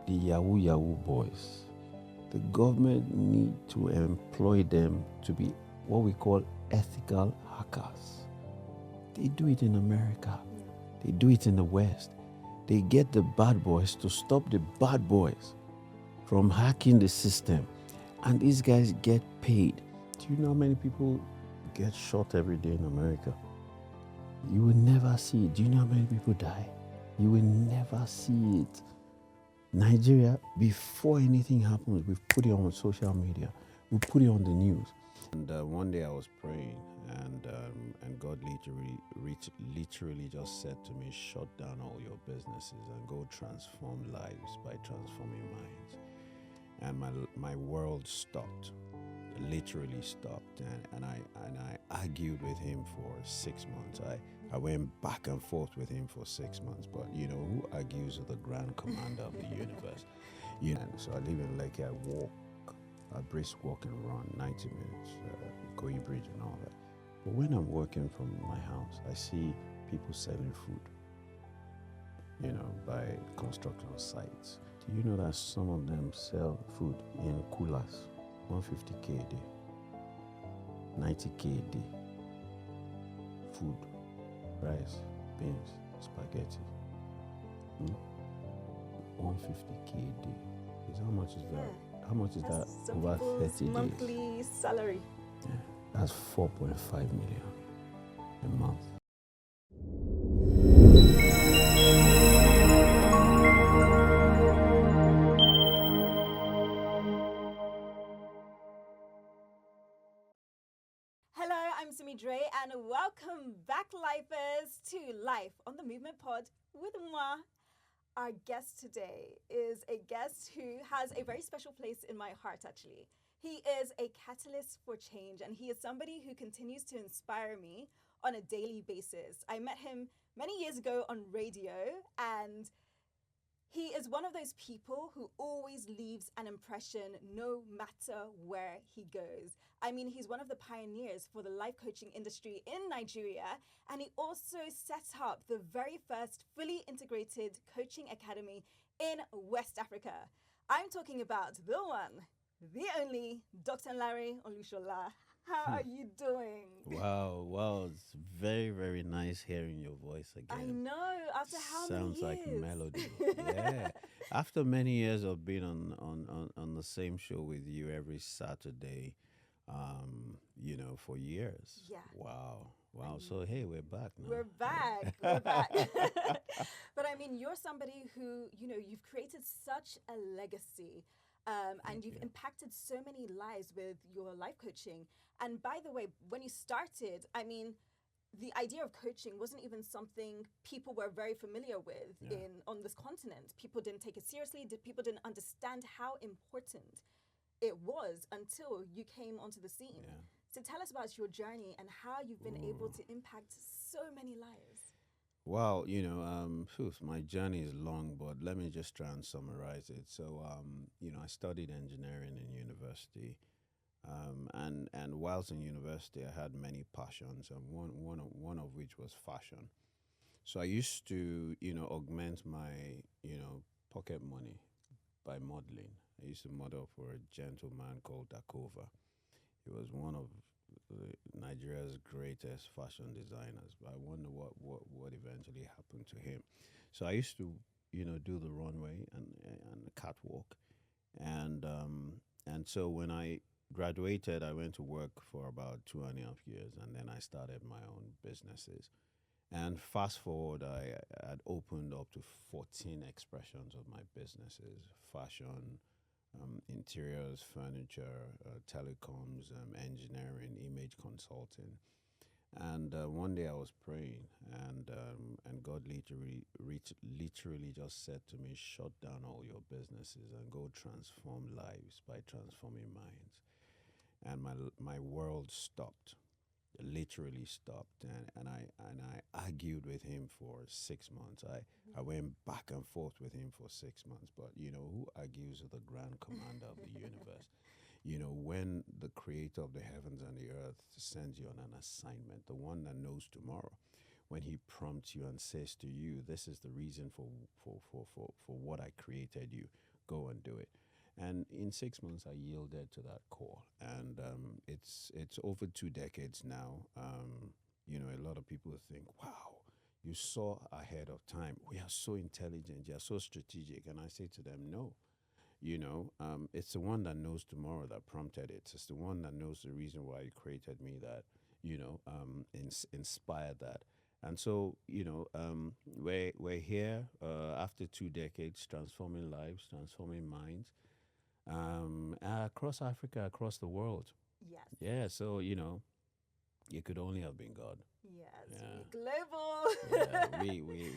the Yahoo Yahoo boys. The government need to employ them to be what we call ethical hackers. They do it in America. They do it in the West. They get the bad boys to stop the bad boys from hacking the system. And these guys get paid. Do you know how many people get shot every day in America? You will never see it. Do you know how many people die? You will never see it. Nigeria, before anything happens, we've put it on social media. We put it on the news. And one day I was praying, and God literally just said to me, shut down all your businesses and go transform lives by transforming minds. And my world stopped, literally stopped, and I argued with him for 6 months. I went back and forth with him for 6 months, but who argues with the grand commander of the universe? And so I live in Lekki. I brisk walk and run 90 minutes, Ikoyi Bridge and all that. But when I'm working from my house, I see people selling food, by construction sites. Do you know that some of them sell food in coolers, 150k a day, 90k a day? Food, rice, beans, spaghetti. 150k a day. How much is that? How much is that over 30 days? Monthly salary. Yeah, that's 4.5 million a month. Hello, I'm Simi Drey, and welcome back, Lifers, to Life on the Movement Pod with moi. Our guest today is a guest who has a very special place in my heart, actually. He is a catalyst for change, and he is somebody who continues to inspire me on a daily basis. I met him many years ago on radio, and he is one of those people who always leaves an impression no matter where he goes. I mean, he's one of the pioneers for the life coaching industry in Nigeria, and he also set up the very first fully integrated coaching academy in West Africa. I'm talking about the one, the only, Dr. Lanre Olusola. How are you doing? Wow, it's very, very nice hearing your voice again. I know, after how many years? Sounds like melody. Yeah. After many years of being on the same show with you every Saturday, for years. Yeah. Wow. So, hey, we're back now. We're back. But I mean, you're somebody who, you've created such a legacy. And you've impacted so many lives with your life coaching. And by the way, when you started, I mean, the idea of coaching wasn't even something people were very familiar with on this continent. People didn't take it seriously. People didn't understand how important it was until you came onto the scene. Yeah. So tell us about your journey and how you've been able to impact so many lives. Well, my journey is long, but let me just try and summarize it. So, I studied engineering in university, and whilst in university, I had many passions, and one of which was fashion. So I used to, augment my, pocket money by modeling. I used to model for a gentleman called Dakova. He was one of Nigeria's greatest fashion designers, but I wonder what eventually happened to him. So I used to, do the runway and the catwalk, and so when I graduated, I went to work for about 2.5 years, and then I started my own businesses. And fast forward, I had opened up to 14 expressions of my businesses: fashion, interiors, furniture, telecoms, engineering, image consulting. And one day I was praying, and God literally just said to me, shut down all your businesses and go transform lives by transforming minds. And my world stopped, literally stopped, and I argued with him for 6 months. I went back and forth with him for 6 months, but who argues with the grand commander of the universe? When the creator of the heavens and the earth sends you on an assignment, the one that knows tomorrow, when he prompts you and says to you, this is the reason for what I created you, go and do it. And in 6 months, I yielded to that call, and it's over 2 decades now. A lot of people think, "Wow, you saw ahead of time. We are so intelligent. You are so strategic." And I say to them, "No, it's the one that knows tomorrow that prompted it. It's the one that knows the reason why He created me that, inspired that." And so, we're here after 2 decades, transforming lives, transforming minds, across Africa, across the world. Yes. Yeah, so, it could only have been God. Yes. Yeah. Global. Yeah,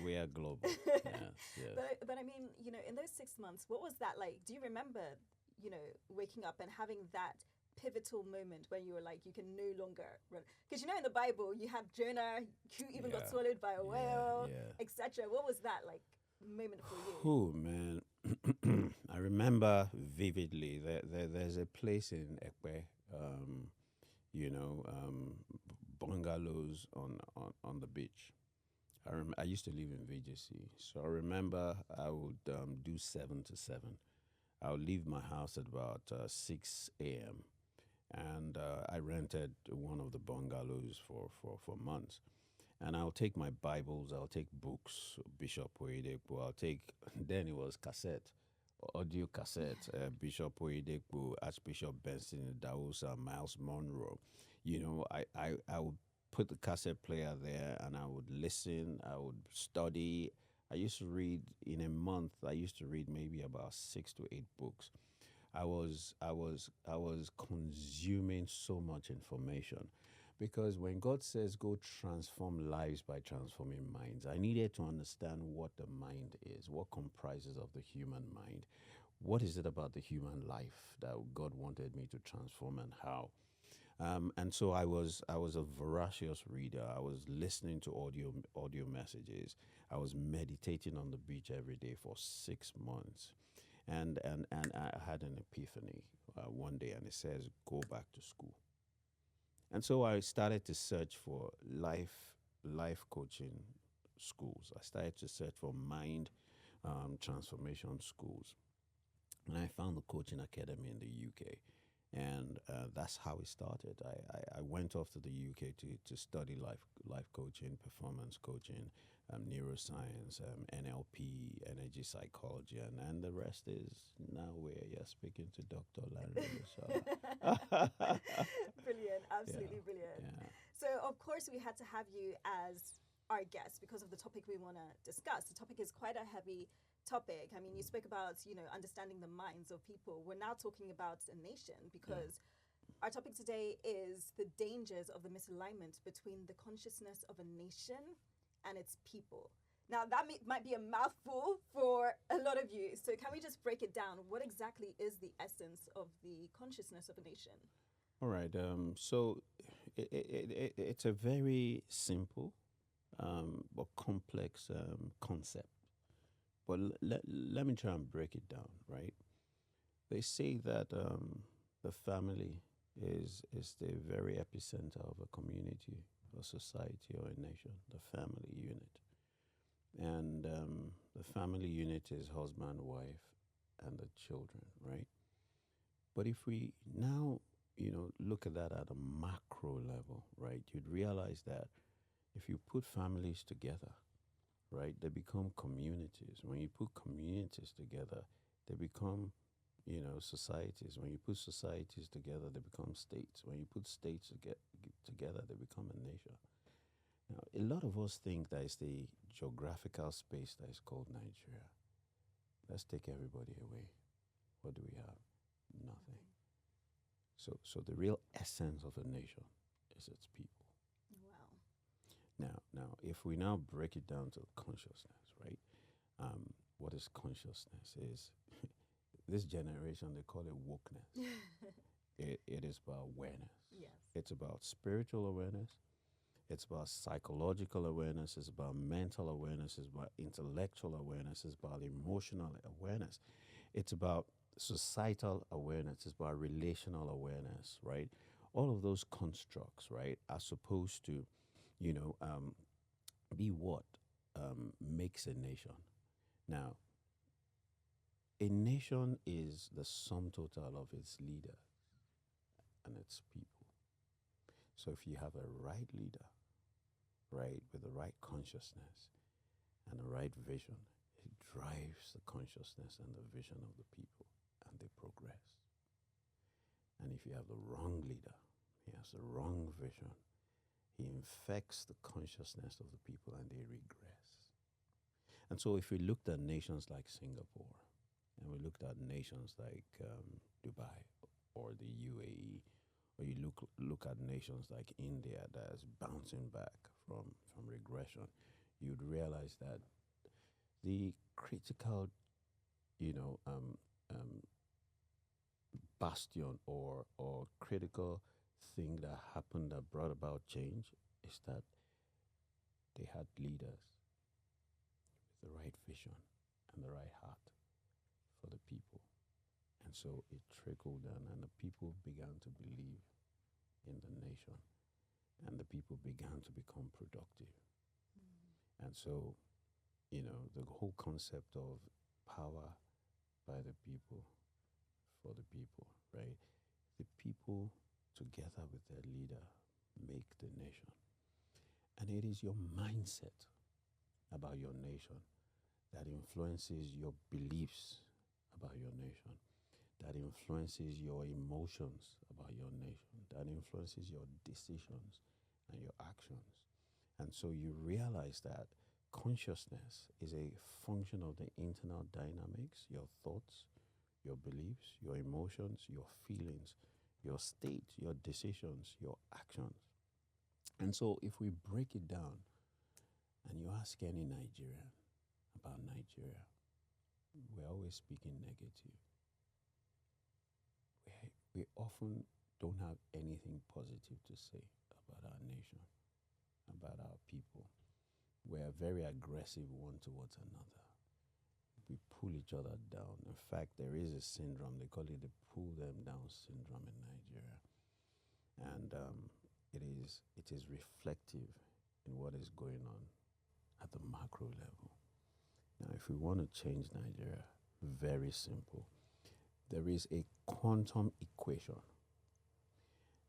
we are global. Yes, yes. But I mean, in those 6 months, what was that like? Do you remember, waking up and having that pivotal moment when you were like, you can no longer run? Because in the Bible, you have Jonah who even got Yeah. swallowed by a whale, yeah. etc. What was that like moment for you? Oh man, I remember vividly. There's a place in Ekpe, bungalows on the beach. I used to live in VGC, so I remember I would do 7 to 7. I would leave my house at about 6 a.m. and I rented one of the bungalows for months. And I'll take my Bibles, I'll take books, Bishop Oyedepo, I'll take, then it was cassette, audio cassette, Bishop Oyedepo, Archbishop Benson Daosa, Miles Monroe. I would put the cassette player there and I would listen, I would study. I used to read in a month, I used to read maybe about 6 to 8 books. I was consuming so much information because when God says go transform lives by transforming minds, I needed to understand what the mind is, what comprises of the human mind, what is it about the human life that God wanted me to transform and how. And so I was a voracious reader. I was listening to audio messages. I was meditating on the beach every day for 6 months. And I had an epiphany one day, and it says, "Go back to school." And so I started to search for life coaching schools. I started to search for mind transformation schools, and I found the coaching academy in the UK. And that's how it started. I went off to the UK to study life coaching, performance coaching, neuroscience, NLP, energy psychology, and the rest is now where you're speaking to Dr. Lanre Olusola. Brilliant, absolutely Yeah, brilliant. yeah. So, of course, we had to have you as our guest because of the topic we want to discuss. The topic is quite a heavy topic. I mean, you spoke about, understanding the minds of people. We're now talking about a nation because our topic today is the dangers of the misalignment between the consciousness of a nation and its people. Now, that might be a mouthful for a lot of you. So, can we just break it down? What exactly is the essence of the consciousness of a nation? All right. So it's a very simple but complex concept. But let me try and break it down, right? They say that the family is the very epicenter of a community, a society, or a nation, the family unit. And the family unit is husband, wife, and the children, right? But if we now, look at that at a macro level, right, you'd realize that if you put families together, right, they become communities. When you put communities together, they become, societies. When you put societies together, they become states. When you put states together, they become a nation. Now, a lot of us think that it's the geographical space that is called Nigeria. Let's take everybody away. What do we have? Nothing. So the real essence of a nation is its people. Wow. Now, if we now break it down to consciousness, right? What is consciousness? Is this generation, they call it wokeness. It is about awareness. Yes. It's about spiritual awareness. It's about psychological awareness. It's about mental awareness. It's about intellectual awareness. It's about emotional awareness. It's about societal awareness. It's about relational awareness, right? All of those constructs, right, are supposed to, be what makes a nation. Now, A nation is the sum total of its leader and its people. So if you have a right leader, right, with the right consciousness and the right vision, it drives the consciousness and the vision of the people, and they progress. And if you have the wrong leader, he has the wrong vision, he infects the consciousness of the people and they regress. And so if we looked at nations like Singapore, and we looked at nations like Dubai or the UAE, or you look at nations like India that is bouncing back from regression, you'd realize that the critical, you know, bastion or critical thing that happened that brought about change is that they had leaders with the right vision and the right heart for the people. And so it trickled down, and the people began to believe in the nation, and the people began to become productive. And so, the whole concept of power by the people, for the people, right? The people, together with their leader, make the nation. And it is your mindset about your nation that influences your beliefs about your nation, that influences your emotions about your nation, that influences your decisions and your actions. And so you realize that consciousness is a function of the internal dynamics, your thoughts, your beliefs, your emotions, your feelings, your state, your decisions, your actions. And so if we break it down and you ask any Nigerian about Nigeria, we're always speaking negative. We often don't have anything positive to say about our nation, about our people. We're very aggressive one towards another. We pull each other down. In fact, there is a syndrome, they call it the pull them down syndrome in Nigeria. And it is reflective in what is going on at the macro level. Now, if we want to change Nigeria, very simple. There is a quantum equation.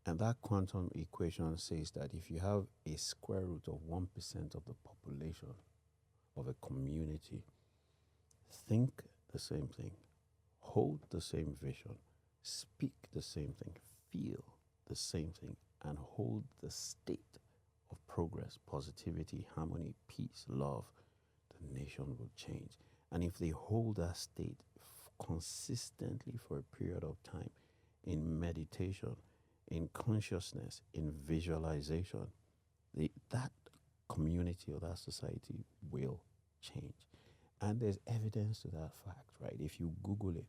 And that quantum equation says that if you have a square root of 1% of the population of a community, think the same thing, hold the same vision, speak the same thing, feel the same thing, and hold the state of progress, positivity, harmony, peace, love, the nation will change. And if they hold that state consistently for a period of time in meditation, in consciousness, in visualization, that community or that society will change. And there's evidence to that fact, right? If you Google it,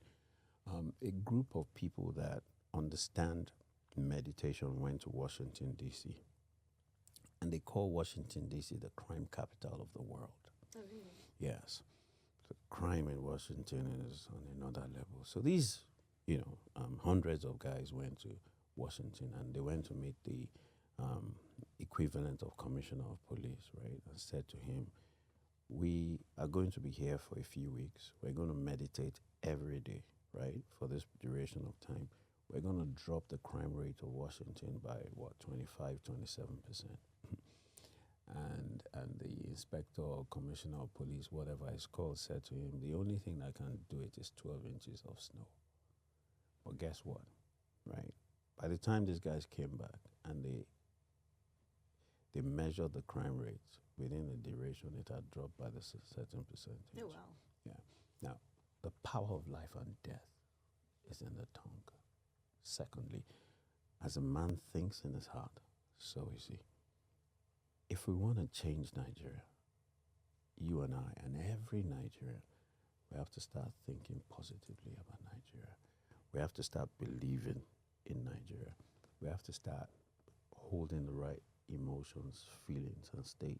a group of people that understand meditation went to Washington, D.C. And they call Washington, D.C. the crime capital of the world. Oh, really? Yes. The crime in Washington is on another level. So these, hundreds of guys went to Washington, and they went to meet the equivalent of commissioner of police, right? And said to him, we are going to be here for a few weeks. We're going to meditate every day, right? For this duration of time. We're going to drop the crime rate of Washington by 25, 27%. And the inspector or commissioner of police, whatever it's called, said to him, the only thing that can do it is 12 inches of snow. But guess what, right? By the time these guys came back and they measured the crime rates within the duration, it had dropped by the certain percentage. Oh, wow. Yeah. Now, the power of life and death is in the tongue. Secondly, as a man thinks in his heart, so is he. If we want to change Nigeria, you and I and every Nigerian, we have to start thinking positively about Nigeria. We have to start believing in Nigeria. We have to start holding the right emotions, feelings, and state.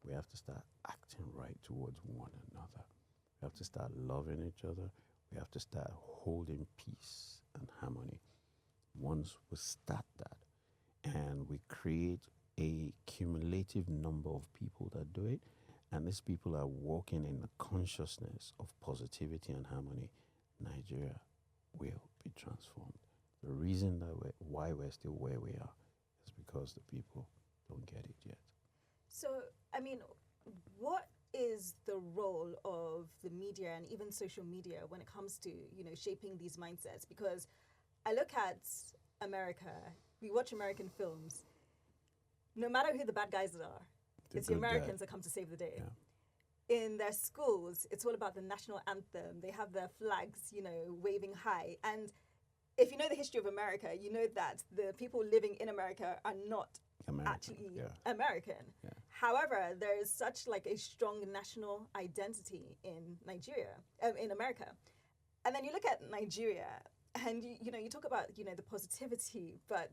We have to start acting right towards one another. We have to start loving each other. We have to start holding peace and harmony. Once we start that and we create a cumulative number of people that do it, and these people are walking in the consciousness of positivity and harmony, Nigeria will be transformed. The reason that why we're still where we are is because the people don't get it yet. So, I mean, what is the role of the media and even social media when it comes to, shaping these mindsets? Because I look at America, we watch American films. No matter who the bad guys are, it's the Americans that come to save the day. Yeah. In their schools, it's all about the national anthem. They have their flags, waving high. And if you know the history of America, you know that the people living in America are not actually American. Yeah. However, there is such like a strong national identity in Nigeria, in America. And then you look at Nigeria and you talk about, the positivity, but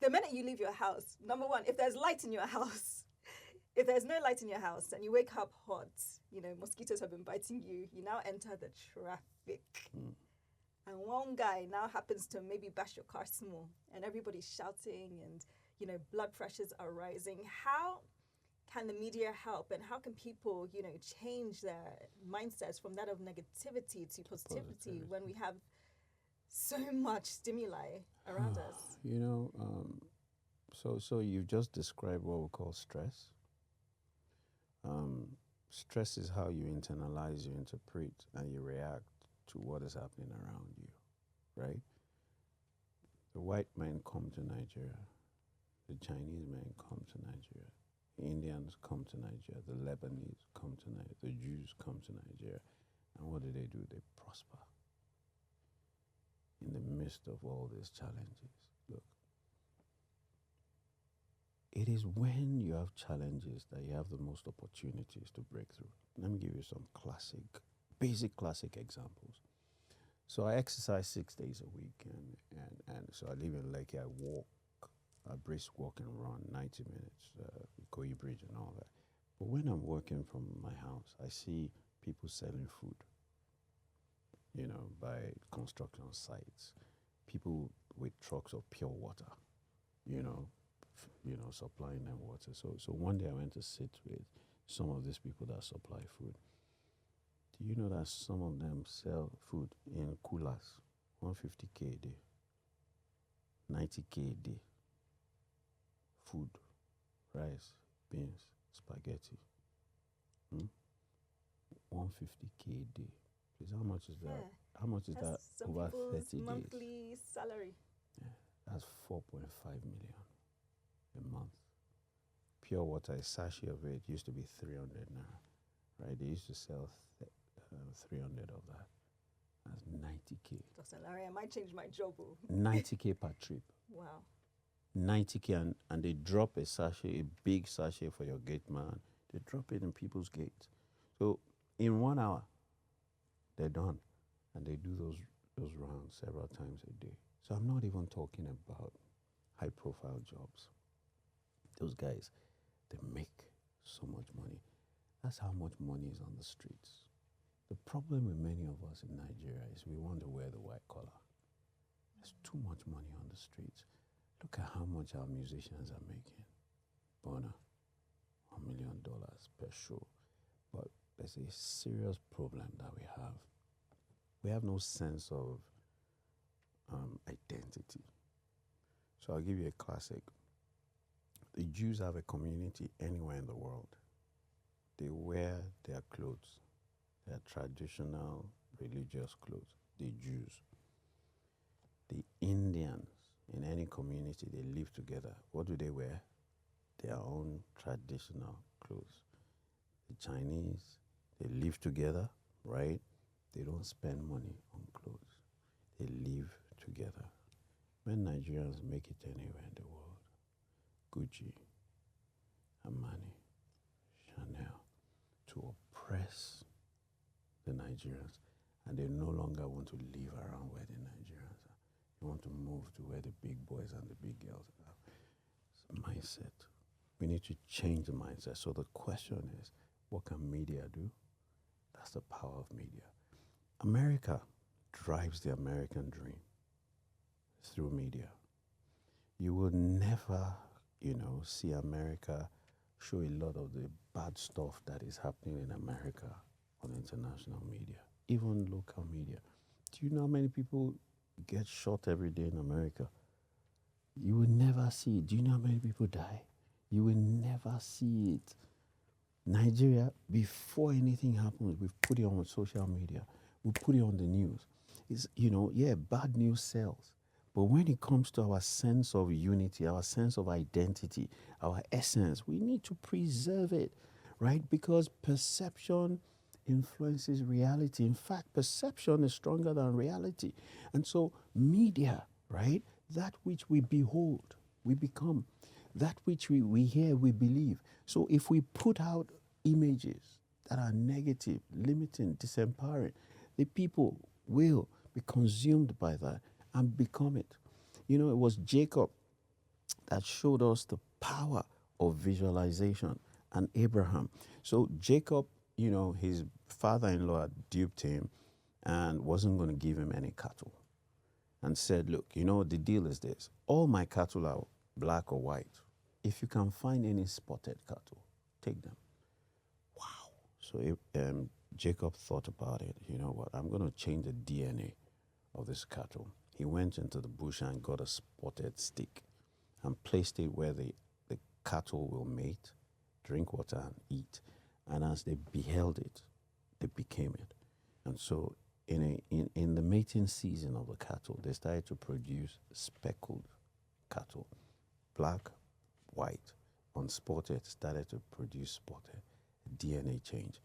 the minute you leave your house, number one, if there's light in your house, if there's no light in your house and you wake up hot, mosquitoes have been biting you, you now enter the traffic. And one guy now happens to maybe bash your car small and everybody's shouting and, blood pressures are rising. How can the media help and how can people, change their mindsets from that of negativity to positivity when we have so much stimuli around us? So you've just described what we call stress. Stress is how you internalize, you interpret, and you react to what is happening around you, right? The white men come to Nigeria. The Chinese men come to Nigeria. The Indians come to Nigeria. The Lebanese come to Nigeria. The Jews come to Nigeria. And what do? They prosper in the midst of all these challenges. Look, it is when you have challenges that you have the most opportunities to break through. Let me give you some basic classic examples. So I exercise 6 days a week, and so I live in Lekki. I walk, I brisk walk and run 90 minutes, Ikoyi Bridge and all that. But when I'm working from my house, I see people selling food, by construction sites, people with trucks of pure water, supplying them water. So one day I went to sit with some of these people that supply food. Do you know that some of them sell food in coolers, 150K a day, 90K a day? Food, rice, beans, spaghetti. 150K a day. Please, how much is that? Yeah. How much is that Some over people's 30 monthly days? salary. Yeah, that's 4.5 million a month. Pure water, a sachet of it used to be 300 now, right? They used to sell 300 of that. That's 90K. Dr. Larry, I might change my job. 90K per trip. Wow. 90K, and they drop a sachet, a big sachet for your gate man. They drop it in people's gates. So in 1 hour, they're done. And they do those rounds several times a day. So I'm not even talking about high-profile jobs. Those guys, they make so much money. That's how much money is on the streets. The problem with many of us in Nigeria is we want to wear the white collar. There's too much money on the streets. Look at how much our musicians are making. Burner, $1 million per show. But there's a serious problem that we have. We have no sense of identity. So I'll give you a classic. The Jews have a community anywhere in the world. They wear their clothes, their traditional religious clothes, the Jews. The Indians, in any community, they live together. What do they wear? Their own traditional clothes. The Chinese, they live together, right? They don't spend money on clothes. They live together. When Nigerians make it anywhere in the world, Gucci, Armani, Chanel, to oppress the Nigerians, and they no longer want to live around where the Nigerians are. They want to move to where the big boys and the big girls are. It's a mindset. We need to change the mindset. So the question is, what can media do? That's the power of media. America drives the American dream through media. You will never, see America show a lot of the bad stuff that is happening in America on international media, even local media. Do you know how many people get shot every day in America? You will never see it. Do you know how many people die? You will never see it. Nigeria, before anything happens, we've put it on social media. We put it on the news. It's, yeah, bad news sells. But when it comes to our sense of unity, our sense of identity, our essence, we need to preserve it, right? Because perception influences reality. In fact, perception is stronger than reality. And so, media, right? That which we behold, we become. That which we hear, we believe. So, if we put out images that are negative, limiting, disempowering, the people will be consumed by that and become it. It was Jacob that showed us the power of visualization and Abraham. So Jacob, his father-in-law had duped him and wasn't going to give him any cattle and said, look, the deal is this. All my cattle are black or white. If you can find any spotted cattle, take them. Wow. So Jacob thought about it. You know what? I'm going to change the DNA of this cattle. He went into the bush and got a spotted stick and placed it where the cattle will mate, drink water, and eat. And as they beheld it, they became it. And so in the mating season of the cattle, they started to produce speckled cattle. Black, white, unspotted started to produce spotted. DNA change.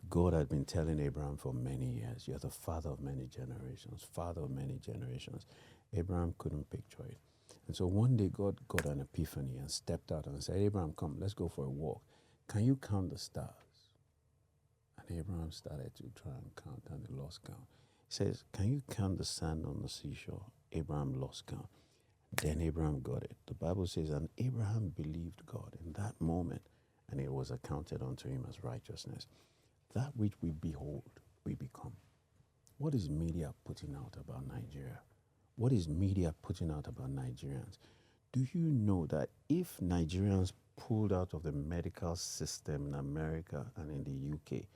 God had been telling Abraham for many years, you're the father of many generations, father of many generations. Abraham couldn't picture it. And so one day God got an epiphany and stepped out and said, Abraham, come, let's go for a walk. Can you count the stars? And Abraham started to try and count, and he lost count. He says, can you count the sand on the seashore? Abraham lost count. Then Abraham got it. The Bible says, and Abraham believed God in that moment, and it was accounted unto him as righteousness. That which we behold, we become. What is media putting out about Nigeria? What is media putting out about Nigerians? Do you know that if Nigerians pulled out of the medical system in America and in the UK,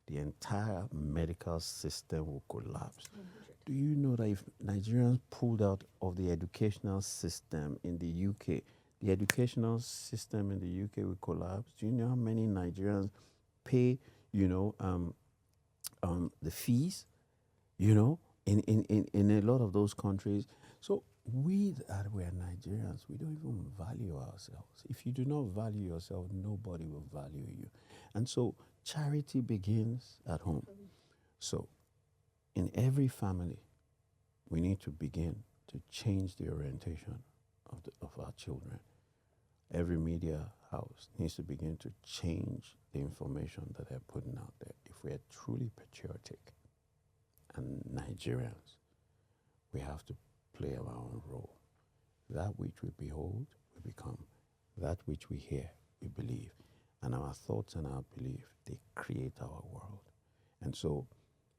the entire medical system will collapse? 100. Do you know that if Nigerians pulled out of the educational system in the UK, the educational system in the UK will collapse? Do you know how many Nigerians pay, the fees, in a lot of those countries? So we that we're Nigerians, we don't even value ourselves. If you do not value yourself, nobody will value you. And so charity begins at home. So in every family, we need to begin to change the orientation of our children. Every media house needs to begin to change the information that they're putting out there. If we are truly patriotic and Nigerians, we have to play our own role. That which we behold, we become. That which we hear, we believe. And our thoughts and our belief, they create our world. And so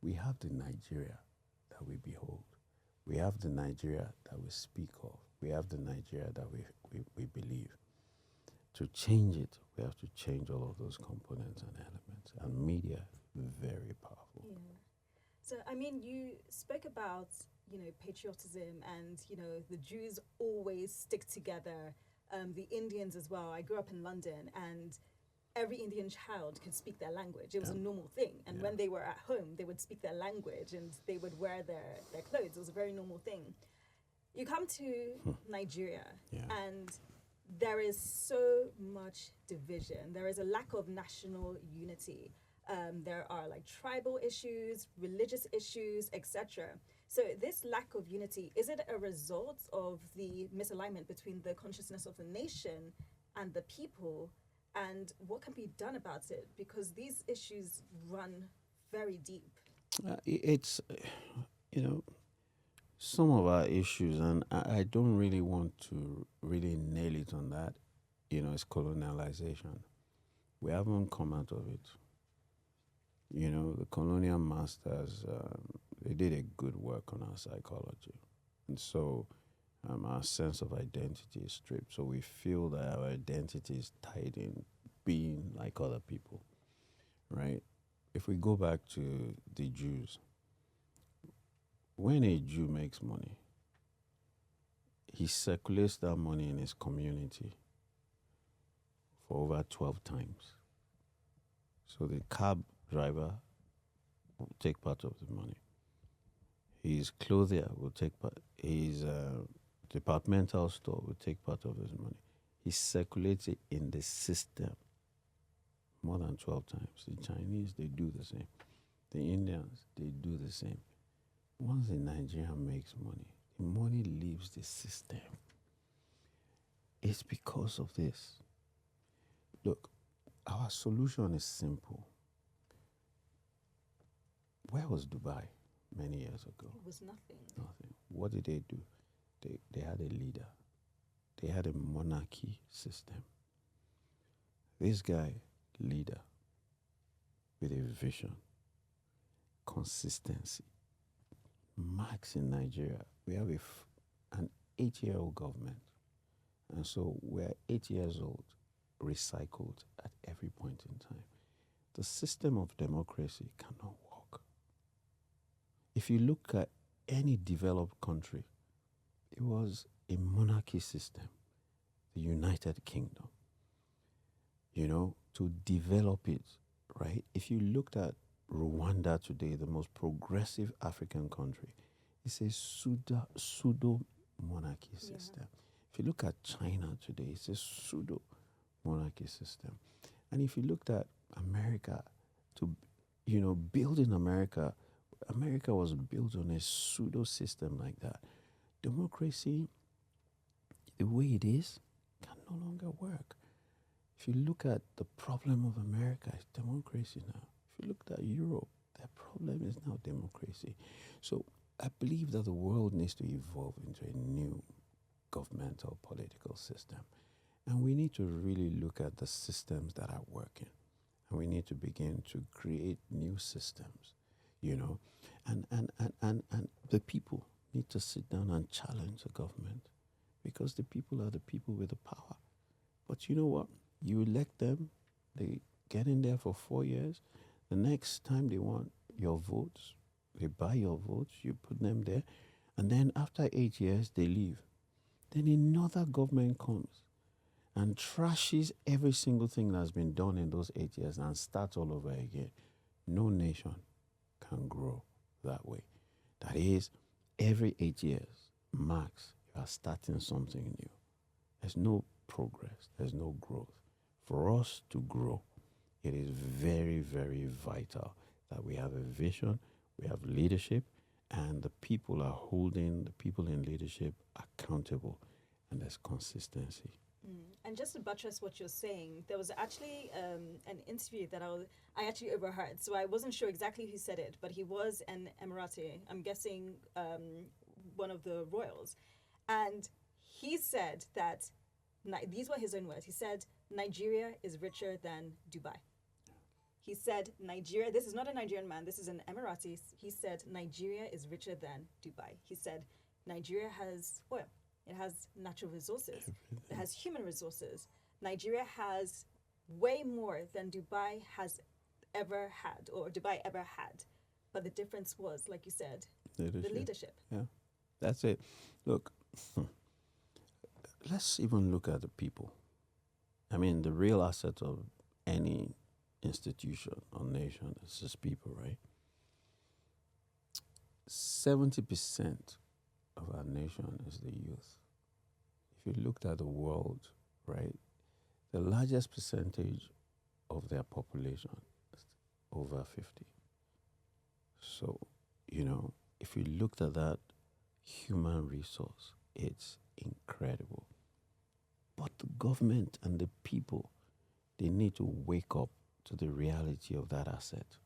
we have the Nigeria that we behold. We have the Nigeria that we speak of. We have the Nigeria that we believe. To change it, we have to change all of those components and elements. And media, very powerful. Yeah. So, you spoke about, patriotism and, the Jews always stick together, the Indians as well. I grew up in London, and every Indian child could speak their language. It was a normal thing. And when they were at home, they would speak their language and they would wear their clothes. It was a very normal thing. You come to Nigeria, and there is so much division. There is a lack of national unity. There are tribal issues, religious issues, etc. So this lack of unity, is it a result of the misalignment between the consciousness of the nation and the people? And what can be done about it? Because these issues run very deep. It's, some of our issues, and I don't really want to really nail it on that, is colonialization. We haven't come out of it. The colonial masters, they did a good work on our psychology. And so our sense of identity is stripped. So we feel that our identity is tied in being like other people, right? If we go back to the Jews, when a Jew makes money, he circulates that money in his community for over 12 times. So the cab driver will take part of the money. His clothier will take part. His departmental store will take part of his money. He circulates it in the system more than 12 times. The Chinese, they do the same. The Indians, they do the same. Once a Nigerian makes money, the money leaves the system. It's because of this. Look, our solution is simple. Where was Dubai many years ago? It was nothing. Nothing. What did they do? They had a leader. They had a monarchy system. This guy, leader, with a vision, consistency. Marx in Nigeria, we have an 8-year-old government. And so we're 8 years old, recycled at every point in time. The system of democracy cannot work. If you look at any developed country, it was a monarchy system, the United Kingdom. You know, to develop it, right? If you looked at Rwanda today, the most progressive African country, it's a pseudo monarchy system. If you look at China today, it's a pseudo monarchy system. And if you looked at America, building America, America was built on a pseudo system like that. Democracy, the way it is, can no longer work. If you look at the problem of America, it's democracy now. If you look at Europe, their problem is now democracy. So I believe that the world needs to evolve into a new governmental political system. And we need to really look at the systems that are working. And we need to begin to create new systems, And the people need to sit down and challenge the government, because the people are the people with the power. But you know what? You elect them, they get in there for 4 years. The next time they want your votes, they buy your votes, you put them there. And then after 8 years, they leave. Then another government comes and trashes every single thing that's been done in those 8 years and starts all over again. No nation can grow that way. That is, every 8 years marks you are starting something new. There's no progress. There's no growth. For us to grow, it is very, very vital that we have a vision, we have leadership, and the people are holding the people in leadership accountable, and there's consistency. And just to buttress what you're saying, there was actually an interview that I actually overheard. So I wasn't sure exactly who said it, but he was an Emirati, I'm guessing one of the royals. And he said that, these were his own words, he said, Nigeria is richer than Dubai. He said, Nigeria, this is not a Nigerian man, this is an Emirati. He said, Nigeria is richer than Dubai. He said, Nigeria has oil. It has natural resources. It has human resources. Nigeria has way more than Dubai has ever had, or Dubai ever had. But the difference was, like you said, the leadership. Yeah, that's it. Look, let's even look at the people. I mean, the real asset of any institution or nation is just people, right? 70% of our nation is the youth. If you looked at the world, right, the largest percentage of their population is over 50. So, if you looked at that human resource, it's incredible. But the government and the people, they need to wake up to the reality of that asset.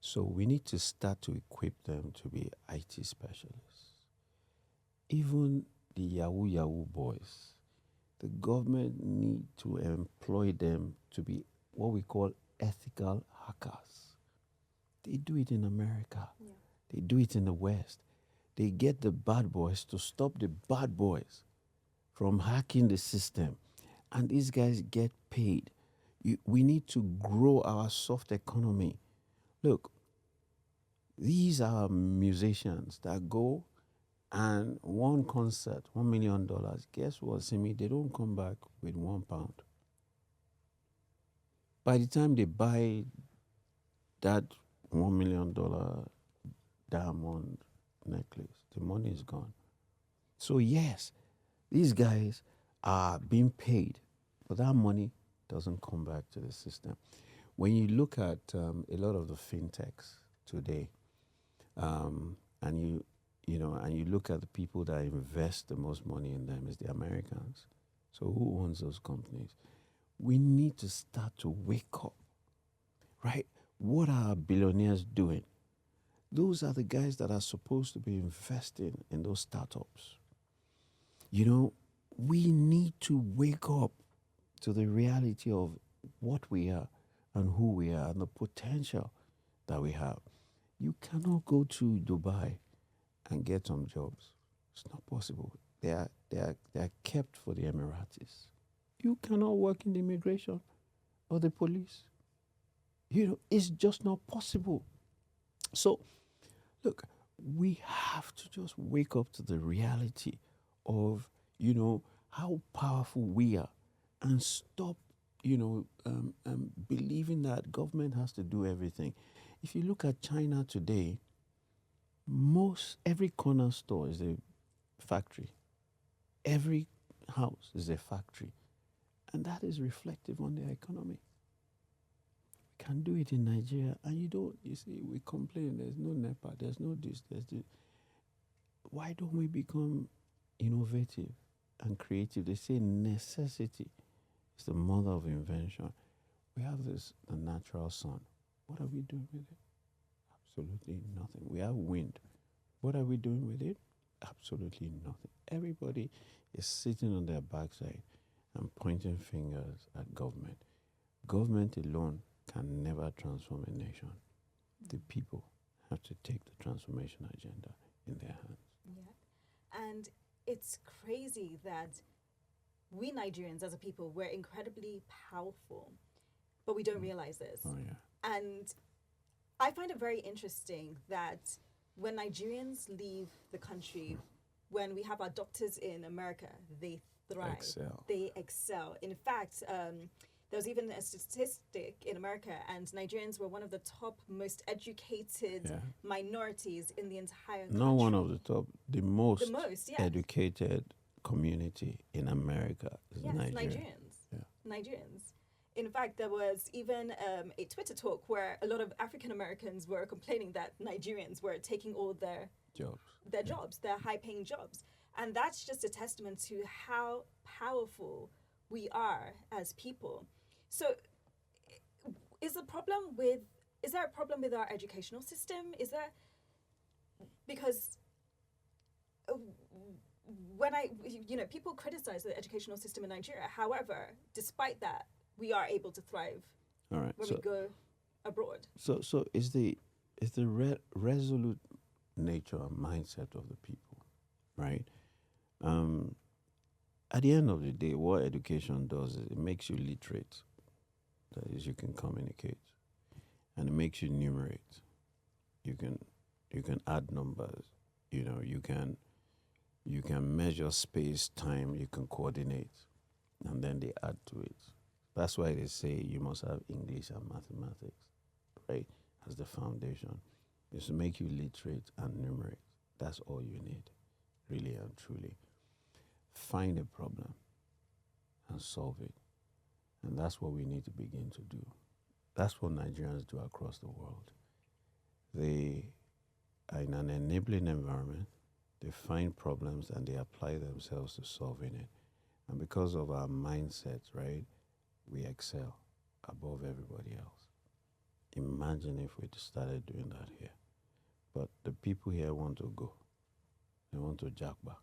So we need to start to equip them to be IT specialists. Even the Yahoo boys, the government need to employ them to be what we call ethical hackers. They do it in America. Yeah. They do it in the West. They get the bad boys to stop the bad boys from hacking the system. And these guys get paid. We need to grow our soft economy. Look, These are musicians that go and one concert, $1 million. Guess what, Simi? They don't come back with £1. By the time they buy that $1 million diamond necklace, the money is gone. So yes, these guys are being paid, but that money doesn't come back to the system. When you look at a lot of the fintechs today, and you look at the people that invest the most money in them is the Americans. So who owns those companies? We need to start to wake up, right? What are billionaires doing? Those are the guys that are supposed to be investing in those startups. We need to wake up to the reality of what we are and who we are and the potential that we have. You cannot go to Dubai and get some jobs. It's not possible. They are kept for the Emiratis. You cannot work in the immigration or the police. It's just not possible. So, look, we have to just wake up to the reality of, how powerful we are and stop, believing that government has to do everything. If you look at China today, every corner store is a factory. Every house is a factory. And that is reflective on their economy. We can do it in Nigeria, and you see, we complain, there's no NEPA, there's no this, there's this. Why don't we become innovative and creative? They say necessity is the mother of invention. We have the natural sun. What are we doing with it? Absolutely nothing. We have wind. What are we doing with it? Absolutely nothing. Everybody is sitting on their backside and pointing fingers at government. Government alone can never transform a nation. The people have to take the transformation agenda in their hands. Yeah. And it's crazy that we Nigerians as a people, we're incredibly powerful, but we don't realize this. Oh, yeah. And I find it very interesting that when Nigerians leave the country, when we have our doctors in America, they thrive. They excel. In fact, there was even a statistic in America, and Nigerians were one of the top most educated minorities in the entire country. Not one of the top, the most yeah. educated community in America is Nigerians. Yeah. Nigerians. In fact, there was even a Twitter talk where a lot of African Americans were complaining that Nigerians were taking all their jobs, their high-paying jobs. And that's just a testament to how powerful we are as people. So is there a problem with our educational system? Because when people criticize the educational system in Nigeria. However, despite that, we are able to thrive when we go abroad. So is the resolute nature and mindset of the people, right? At the end of the day, what education does is it makes you literate. That is, you can communicate, and it makes you numerate. You can add numbers. You can measure space, time. You can coordinate, and then they add to it. That's why they say you must have English and mathematics, right, as the foundation. It's to make you literate and numerate. That's all you need, really and truly. Find a problem and solve it. And that's what we need to begin to do. That's what Nigerians do across the world. They are in an enabling environment. They find problems and they apply themselves to solving it. And because of our mindsets, right, we excel above everybody else. Imagine if we started doing that here. But the people here want to go. They want to jack back.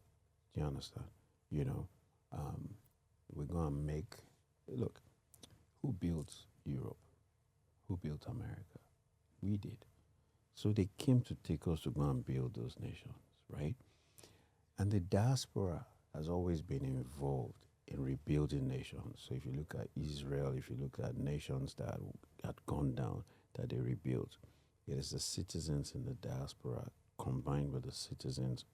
Do you understand? We're going to make... Look, who built Europe? Who built America? We did. So they came to take us to go and build those nations, right? And the diaspora has always been involved in rebuilding nations. So if you look at Israel, if you look at nations that had gone down, that they rebuilt. It is the citizens in the diaspora combined with the citizens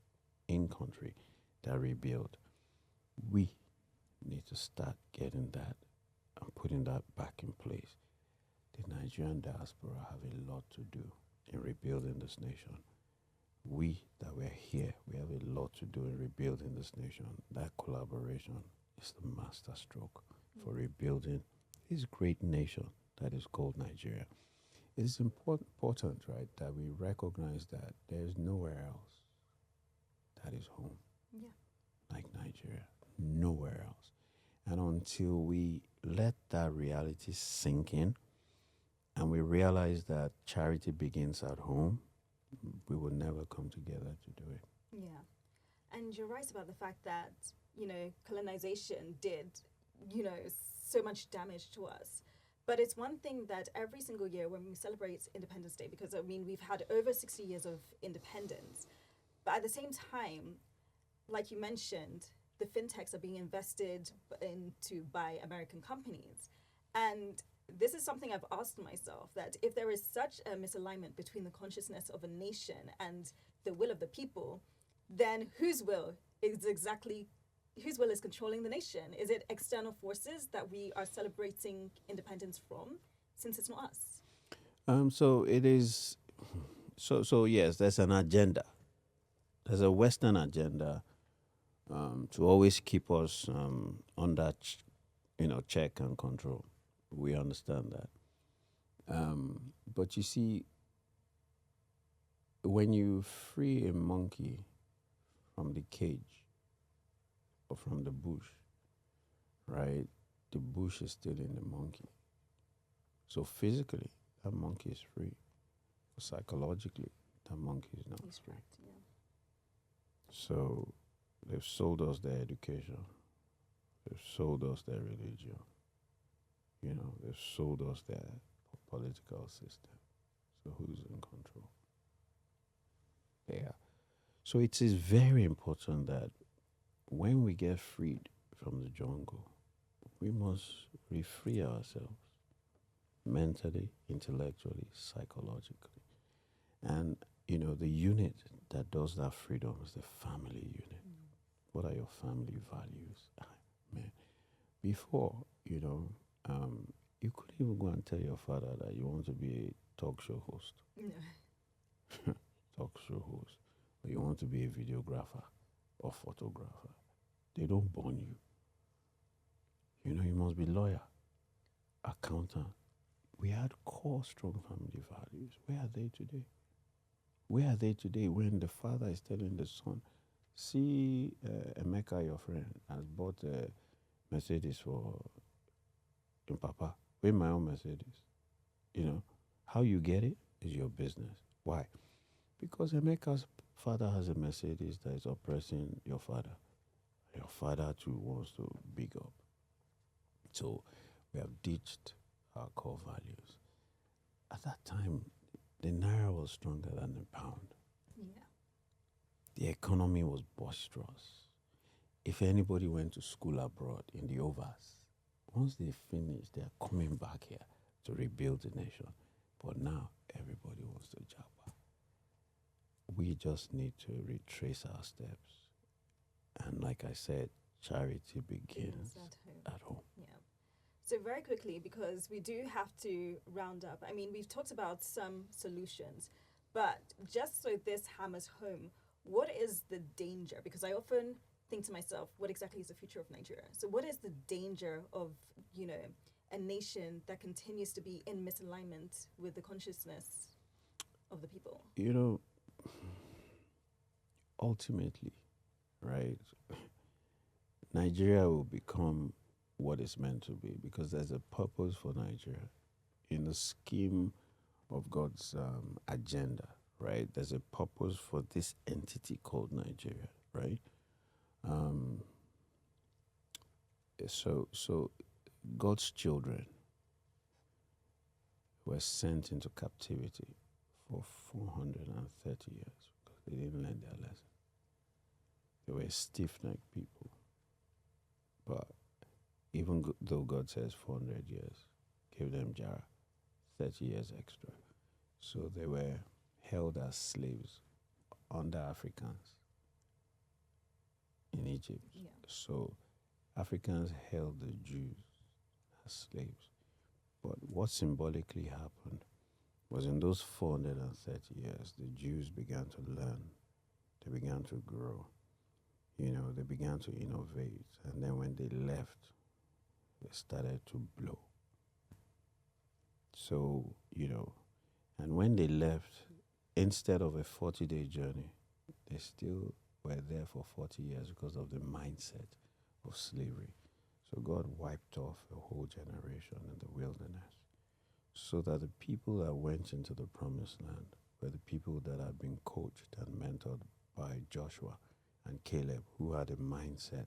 in country that rebuild. We need to start getting that and putting that back in place. The Nigerian diaspora have a lot to do in rebuilding this nation. We that were here, we have a lot to do in rebuilding this nation. That collaboration is the master stroke for rebuilding this great nation that is called Nigeria. It is important, right, that we recognize that there is nowhere else that is home Yeah. like Nigeria. Nowhere else. And until we let that reality sink in and we realize that charity begins at home, we will never come together to do it. Yeah. And you're right about the fact that, colonization did, so much damage to us. But it's one thing that every single year when we celebrate Independence Day, because we've had over 60 years of independence, but at the same time, like you mentioned, the fintechs are being invested into by American companies. And this is something I've asked myself, that if there is such a misalignment between the consciousness of a nation and the will of the people, then whose will is controlling the nation? Is it external forces that we are celebrating independence from, since it's not us? So it is. So yes, there's an agenda. There's a Western agenda to always keep us under, check and control. We understand that. But you see, when you free a monkey from the cage or from the bush, right, the bush is still in the monkey. So physically, that monkey is free. But psychologically, that monkey is not free. Yeah. So they've sold us their education. They've sold us their religion. They've sold us their political system. So who's in control? Yeah. So it is very important that when we get freed from the jungle, we must refree ourselves mentally, intellectually, psychologically. And, the unit that does that freedom is the family unit. What are your family values? Man, before, you couldn't even go and tell your father that you want to be a talk show host. No. Talk show host. Or you want to be a videographer or photographer. They don't burn you. You must be lawyer, accountant. We had core strong family values. Where are they today? Where are they today when the father is telling the son, see, Emeka, your friend, has bought a Mercedes for your papa. With my own Mercedes. How you get it is your business. Why? Because Emeka's father has a Mercedes that is oppressing your father. Your father too wants to big up. So we have ditched our core values. At that time, the naira was stronger than the pound. Yeah. The economy was boisterous. If anybody went to school abroad in the overs, once they finish, they are coming back here to rebuild the nation. But now, everybody wants to japa. We just need to retrace our steps. And like I said, charity begins at home. Yeah. So very quickly, because we do have to round up. We've talked about some solutions, but just so this hammers home, what is the danger? Because I often think to myself, what exactly is the future of Nigeria? So what is the danger of, a nation that continues to be in misalignment with the consciousness of the people? Ultimately, right, Nigeria will become what it's meant to be because there's a purpose for Nigeria in the scheme of God's agenda, right? There's a purpose for this entity called Nigeria, right? So God's children were sent into captivity for 430 years because they didn't learn their lesson. They were stiff-necked people. But even though God says 400 years, give them Jara, 30 years extra. So they were held as slaves under Africans in Egypt. Yeah. So Africans held the Jews as slaves. But what symbolically happened was in those 430 years, the Jews began to learn, they began to grow, they began to innovate. And then when they left, they started to blow. So, and when they left, instead of a 40-day journey, they still were there for 40 years because of the mindset of slavery. So God wiped off a whole generation in the wilderness so that the people that went into the promised land were the people that had been coached and mentored by Joshua and Caleb, who had a mindset.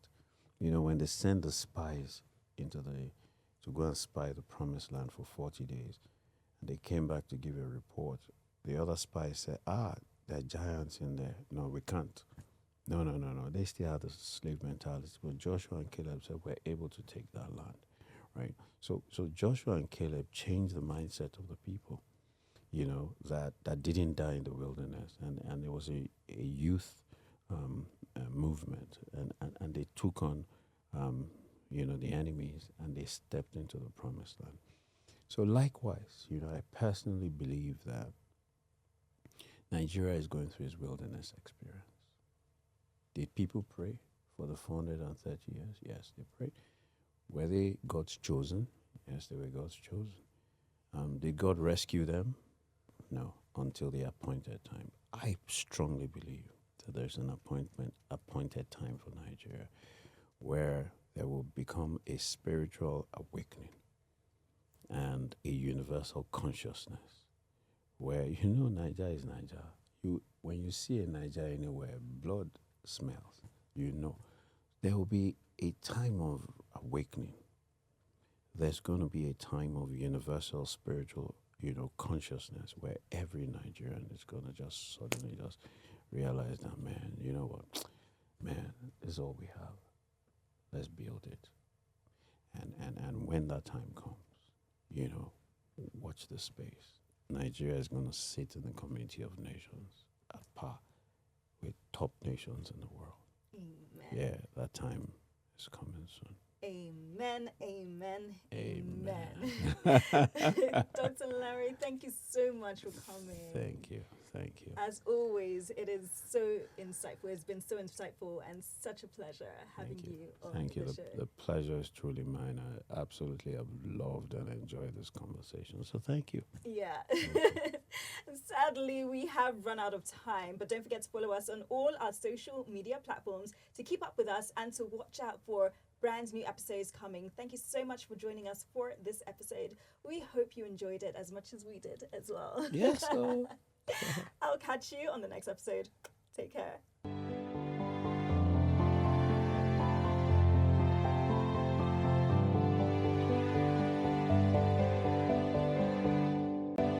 When they sent the spies to go and spy the promised land for 40 days, and they came back to give a report, the other spies said, there are giants in there. No, we can't. No. They still had the slave mentality. But Joshua and Caleb said, we're able to take that land, right? So Joshua and Caleb changed the mindset of the people, that didn't die in the wilderness. And there was a youth movement. And they took on, the enemies, and they stepped into the promised land. So likewise, I personally believe that Nigeria is going through its wilderness experience. Did people pray for the 430 years? Yes, they prayed. Were they God's chosen? Yes, they were God's chosen. Did God rescue them? No, until the appointed time. I strongly believe that there's an appointed time for Nigeria where there will become a spiritual awakening and a universal consciousness where, Niger is Niger. When you see a Niger anywhere, blood smells, there will be a time of awakening. There's going to be a time of universal spiritual, consciousness where every Nigerian is going to just suddenly just realize that, man, you know what? Man, this is all we have. Let's build it. And when that time comes, watch the space. Nigeria is going to sit in the community of nations at par with top nations in the world. Amen. Yeah, that time is coming soon. Amen, amen, amen. Amen. Dr. Lanre, thank you so much for coming. Thank you. As always, it is so insightful. It's been so insightful and such a pleasure having you on Thank you. the show. The pleasure is truly mine. I absolutely have loved and enjoyed this conversation. So thank you. Yeah. Sadly, we have run out of time, but don't forget to follow us on all our social media platforms to keep up with us and to watch out for brand new episodes coming. Thank you so much for joining us for this episode. We hope you enjoyed it as much as we did as well. Yes. I'll catch you on the next episode. Take care.